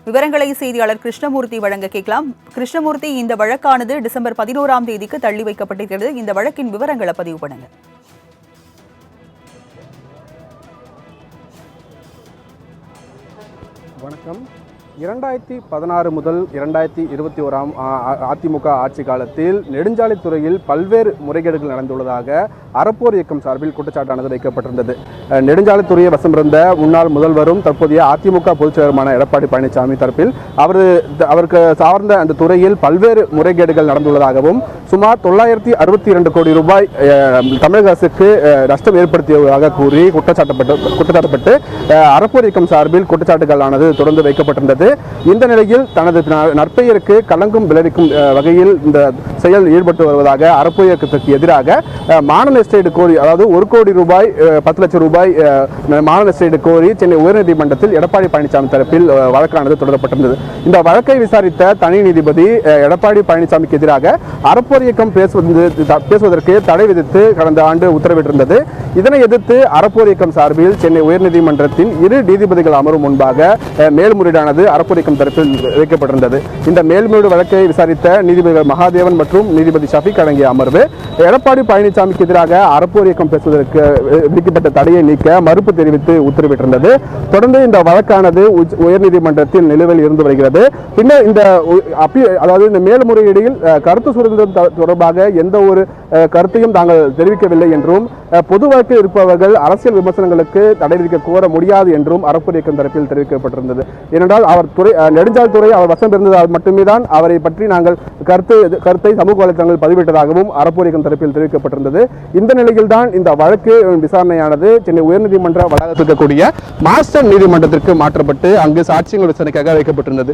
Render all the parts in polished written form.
விவரங்களை செய்தியாளர் கிருஷ்ணமூர்த்தி வழங்க கேட்கலாம். கிருஷ்ணமூர்த்தி, இந்த வழக்கானது டிசம்பர் 11ஆம் தேதிக்கு தள்ளி வைக்கப்பட்டிருக்கிறது. இந்த வழக்கின் விவரங்களை பதிவு பண்ணுங்க. வணக்கம். 2016 முதல் 2021 அதிமுக ஆட்சி காலத்தில் நெடுஞ்சாலைத்துறையில் பல்வேறு முறைகேடுகள் நடந்துள்ளதாக அறப்போர் இயக்கம் சார்பில் குற்றச்சாட்டானது வைக்கப்பட்டிருந்தது. நெடுஞ்சாலைத்துறையை வசமிருந்த முன்னாள் முதல்வரும் தற்போதைய அதிமுக பொதுச்செயலருமான எடப்பாடி பழனிசாமி தரப்பில் அவருக்கு சார்ந்த அந்த துறையில் பல்வேறு முறைகேடுகள் நடந்துள்ளதாகவும் சுமார் 962 கோடி ரூபாய் தமிழக அரசுக்கு நஷ்டம் ஏற்படுத்தியதாக கூறி குற்றச்சாட்டப்பட்டு அறப்போர் இயக்கம் சார்பில் குற்றச்சாட்டுகளானது தொடர்ந்து வைக்கப்பட்டிருந்தது. இந்த நிலையில் தனது நற்பெயருக்கு களங்கம் விளைவிக்கும் வகையில் இந்த செயல் ஈடுபட்டு வருவதாக அறப்போர் இயக்கத்திற்கு எதிராக மான நஷ்டஈடு கோரி, அதாவது 1 கோடி ரூபாய் 10 லட்சம் ரூபாய் மான நஷ்டஈடு கோரி சென்னை உயர்நீதிமன்றத்தில் எடப்பாடி பழனிசாமி தரப்பில் வழக்கானது தொடரப்பட்டிருந்தது. இந்த வழக்கை விசாரித்த தனி நீதிபதி எடப்பாடி பழனிசாமிக்கு எதிராக அறப்போர் இயக்கம் பேசுவதற்கு தடை விதித்து கடந்த ஆண்டு உத்தரவிட்டிருந்தது. இதனை எதிர்த்து அறப்போர் இயக்கம் சார்பில் சென்னை உயர்நீதிமன்றத்தின் 2 நீதிபதிகள் அமரும் முன்பாக மேல்முறையீடானது அறப்போர் இயக்கம் தரப்பில் வைக்கப்பட்டிருந்தது. இந்த மேல்முறையீடு வழக்கை விசாரித்த நீதிபதிகள் மகாதேவன் மற்றும் நீதிபதி ஷஃபீக் அடங்கிய அமர்வு எடப்பாடி பழனிசாமிக்கு எதிராக அறப்போர் இயக்கம் பேசுவதற்கு விதிக்கப்பட்ட தடையை நீக்க மறுப்பு தெரிவித்து உத்தரவிட்டிருந்தது. தொடர்ந்து இந்த வழக்கானது உயர்நீதிமன்றத்தில் நிலுவையில் இருந்து வருகிறது. பின்னர் இந்த மேல்முறையீடில் கருத்து சுதந்திரம் தொடர்பாக எந்த ஒரு கருத்தையும் தாங்கள் தெரிவிக்கவில்லை என்றும் பொது வழக்கில் இருப்பவர்கள் அரசியல் விமர்சனங்களுக்கு தடை விதிக்க கோர முடியாது என்றும் அறப்போர் இயக்கம் தரப்பில் தெரிவிக்கப்பட்டிருந்தது. ஏனென்றால் அவர் நெடுஞ்சாலைத்துறை அவர் வசம் இருந்ததால் மட்டுமே தான் அவரை பற்றி நாங்கள் கருத்தை சமூக வலைதளங்கள் பதிவிட்டதாகவும் அறப்போர் இயக்கம் தரப்பில் தெரிவிக்கப்பட்டிருந்தது. இந்த நிலையில் தான் இந்த வழக்கு விசாரணையானது சென்னை உயர்நீதிமன்ற வளாகத்தில் இருக்கக்கூடிய மாஸ்டர் நீதிமன்றத்திற்கு மாற்றப்பட்டு அங்கு சாட்சியங்கள் விசாரணைக்காக வைக்கப்பட்டிருந்தது.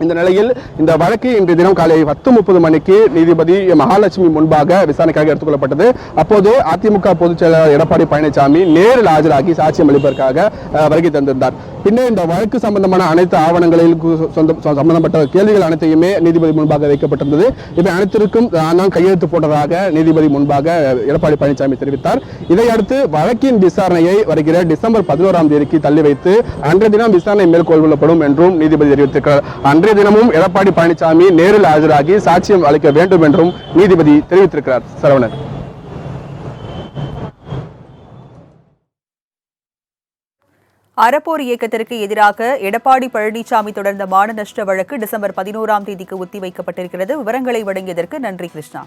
இந்த நிலையில் இந்த வழக்கு இன்றைய தினம் காலை 10:30 மணிக்கு நீதிபதி மகாலட்சுமி முன்பாக விசாரணைக்காக எடுத்துக்கொள்ளப்பட்டது. அப்போது அதிமுக பொதுச் செயலாளர் எடப்பாடி பழனிசாமி நேரில் ஆஜராகி சாட்சியம் அளிப்பதற்காக வருகை தந்திருந்தார். பின்னர் இந்த வழக்கு சம்பந்தமான அனைத்து ஆவணங்களில் சம்பந்தப்பட்ட கேள்விகள் அனைத்தையுமே நீதிபதி முன்பாக வைக்கப்பட்டிருந்தது. இவை அனைத்திற்கும் நான் கையெழுத்து போட்டதாக நீதிபதி முன்பாக எடப்பாடி பழனிசாமி தெரிவித்தார். இதையடுத்து வழக்கின் விசாரணையை வருகிற டிசம்பர் 11ஆம் தேதிக்கு தள்ளி வைத்து அன்றைய தினம் விசாரணை மேற்கொள்ளப்படும் என்றும் நீதிபதி தெரிவித்திருக்கிறார். அன்றைய தினமும் எடப்பாடி பழனிசாமி நேரில் ஆஜராகி சாட்சியம் அளிக்க வேண்டும் என்றும் நீதிபதி தெரிவித்திருக்கிறார். சரவணன். அறப்போர் இயக்கத்திற்கு எதிராக எடப்பாடி பழனிசாமி தொடர்ந்த மான நஷ்ட வழக்கு டிசம்பர் 11ஆம் தேதிக்கு ஒத்திவைக்கப்பட்டிருக்கிறது. விவரங்களை வழங்கியதற்கு நன்றி கிருஷ்ணா.